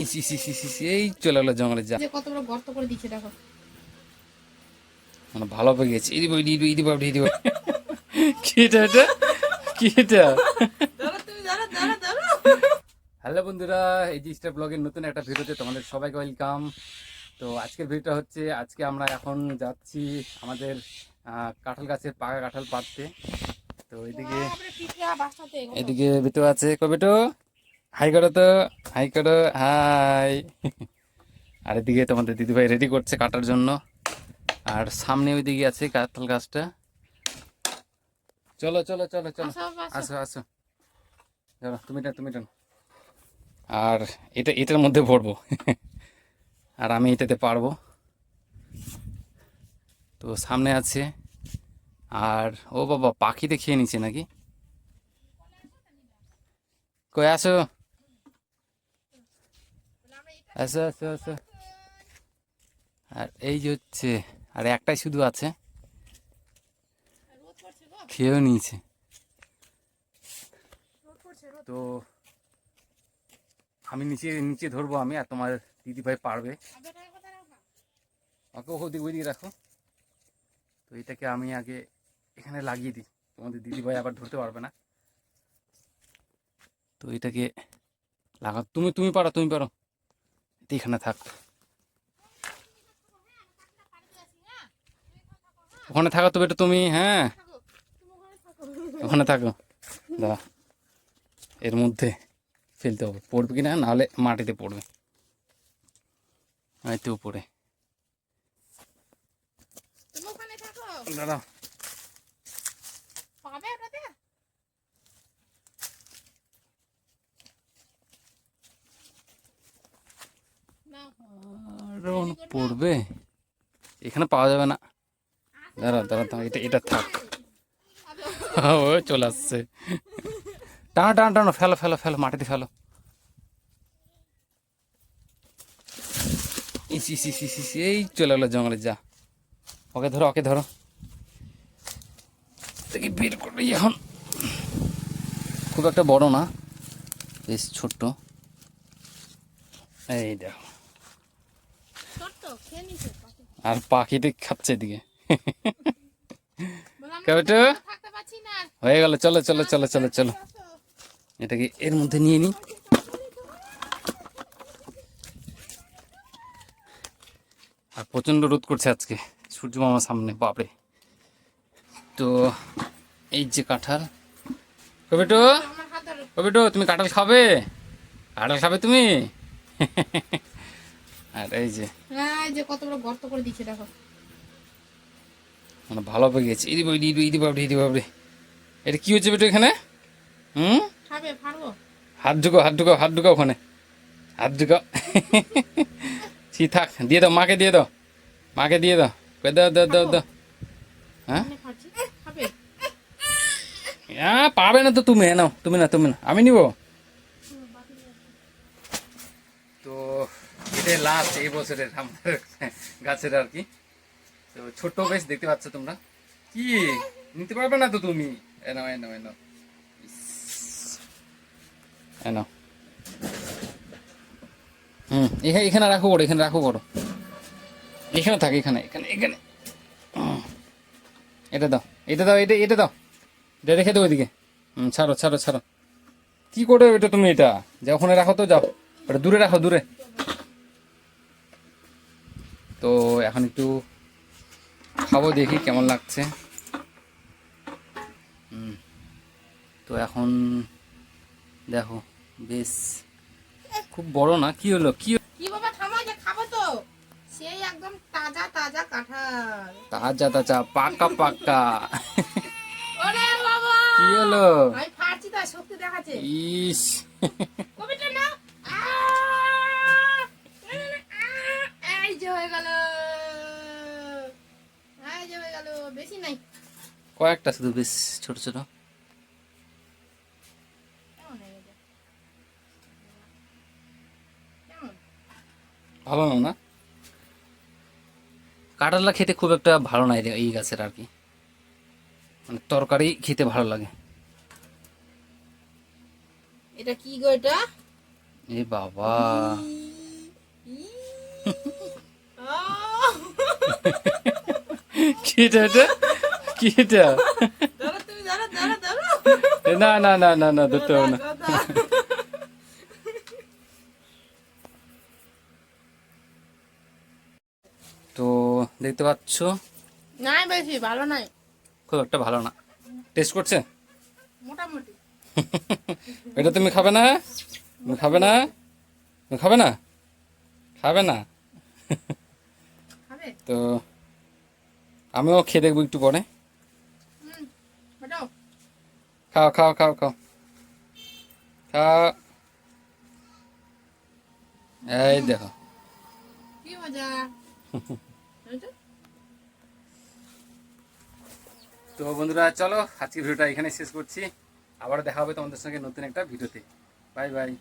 ইস ইস ইস ইস ইস, এই চলে গেলো জঙ্গলে যা। যে কত বড় গর্ত করে দিচ্ছে দেখো। মানে ভালো পেয়ে গেছে। ইদি বই ইদি ইদি বাবু ইদি বাবু। কি এটা এটা? কি এটা? দাঁড়া তুমি দাঁড়া দাঁড়া দাঁড়া। হ্যালো বন্ধুরা, এই যে স্টার ব্লগের নতুন একটা ভিডিওতে তোমাদের সবাইকে ওয়েলকাম। তো আজকের ভিডিওটা হচ্ছে, আজকে আমরা এখন যাচ্ছি আমাদের কাঁঠাল গাছের পাকা কাঁঠাল পাড়তে। তো এদিকে এদিকে বেটো আছে। বেটো হাই করো তো, হাই করো, হাই। আর এদিকে তোমাদের দিদিভাই রেডি করছে কাটার জন্য। আর সামনে ওইদিকে আছে কাঁঠাল গাছটা। চলো চলো চলো চলো, আসো আসো, চলো তুমি টান তুমি টান। আর এটার মধ্যে ভরবো। আর আমি এটাতে পারবো। তো সামনে আছে। আর ও বাবা, পাখিতে খেয়ে নিচ্ছে নাকি? কই আসো, আসো আসো আসো। আর এই যে হচ্ছে, আর একটাই শুধু আছে, খেয়েও নিয়েছে। তো আমি নিচে নিচে ধরবো আমি, আর তোমার দিদিভাই পারবে। ওকে ওদিকে ওইদিকে রাখো। তো এটাকে আমি আগে এখানে লাগিয়ে দিই, তোমাদের দিদিভাই আবার ধরতে পারবে না। তো এটাকে লাগা, তুমি তুমি পারো, তুমি পারো। এটা এখানে থাক, ওখানে থাকো। তবে এটা তুমি, হ্যাঁ ওখানে থাকো। দাঁড়া, এর মধ্যে ফেলতে হবে, পড়বে কি না, নাহলে মাটিতে পড়বে। হয়তো উপরে দাঁড়া। পড়বে, এখানে পাওয়া যাবে না। দাঁড়া দাঁড়া দাঁড়া, এটা থাক। ও চলে আসছে। টানো টানো টানো, ফেলো ফেলো ফেলো, মাটিতে ফেলো। ইস ইস ইস ইস ইস, এই চলে গেলো জঙ্গলে যা। ওকে ধরো, ওকে ধরো, দেখি বের করি এখন। খুব একটা বড় না, বেশ ছোট্ট। এই দেখো, আর পাখিতে খাচ্ছে এদিকে। কেউটা হয়ে গেল, চলো চলো চলো চলো চলো, এটাকে এর মধ্যে নিয়ে নিই। আর প্রচণ্ড রোদ করছে আজকে, সূর্য মামার সামনে, বাপরে। তো এই যে কাঁঠাল। বেটো, বেটো তুমি কাঁঠাল খাবে? কাঁঠাল খাবে তুমি? আর এই যে কত বড় গর্ত করে দিচ্ছে দেখো। মানে ভালো পেয়ে গেছে। ইদি বাবরি ইদি ইদি বাবরি ইদি বাবরি। এটা কি হচ্ছে বেটো এখানে? খাবে পারবো? হাত ঢুকাও, হাত ঢুকাও, হাত ঢুকাও ওখানে, হাত ঢুকাও। সি থাক, দিয়ে দাও মাকে, দিয়ে দাও মাকে, দিয়ে দাও, দাও দাও দাও দাও। হ্যাঁ হ্যাঁ, পাবে না তো তুমি, নাও তুমি, না তুমি না, আমি নিব। তো এটাই লাস্ট এই বছরের আমাদের গাছের আর কি। তো ছোট্ট বেশ, দেখতে পাচ্ছ তোমরা। কি নিতে পারবে না তো তুমি? এনাও এনাও এনাও এনাও। এখানে রাখো বড়, এখানে রাখো বড়, এখানে থাকে, এখানে এখানে এখানে। এটা দাও, এটা দাও, এটা এটা দাও, এটা রেখে দাও ওইদিকে। ছাড়ো ছাড়ো ছাড়ো। কি করে এটা তুমি? এটা যা ওখানে রাখো তো, যাও ওটা দূরে রাখো, দূরে। তো এখন একটু খাবো, দেখি কেমন লাগছে। তো এখন দেখো, বেশ খুব বড় না। কি হলো, কি কি বাবা থামো, যে খাবো তো, সেই একদম তাজা তাজা কাঁঠাল। তাজা তাজা, পাকা পাকা। ওরে বাবা, কি হলো? আমি ফাড়ছি, তার শক্তি দেখাচ্ছে। ইস, কবিটা না, এই যে হয়ে গেল, এই যে হয়ে গেল, বেশি নাই। কয়েকটা শুধু, বেশ ছোট ছোট। কেমন হয়ে গেছে? কেমন? ভালো না না, কাঁঠালটা খেতে খুব একটা ভালো না এই গাছের আর কি, মানে তরকারি খেতে ভালো লাগে। এটা কি গো এটা? এ বাবা, কি এটা এটা কি এটা ধরো তুমি, ধরো ধরো ধরো। এ না না না না না ধরতে হবে না। তো দেখতে পাচ্ছ নাই বেশি ভালো নাই, খুব একটা ভালো না, টেস্ট করছে। মোটামুটি। এটা তুমি খাবে না, তুমি খাবে না, তুমি খাবে না, খাবে না। খাবে? তো আমিও খেয়ে দেখবো একটু পরে। হটাও। খাও খাও খাও খাও খাও। এই দেখো। কি মজা। হয়েছে? তো বন্ধুরা চলো আজকের ভিডিওটা এখানে শেষ করছি, আবার দেখা হবে তোমাদের সঙ্গে নতুন একটা ভিডিওতে। Bye bye.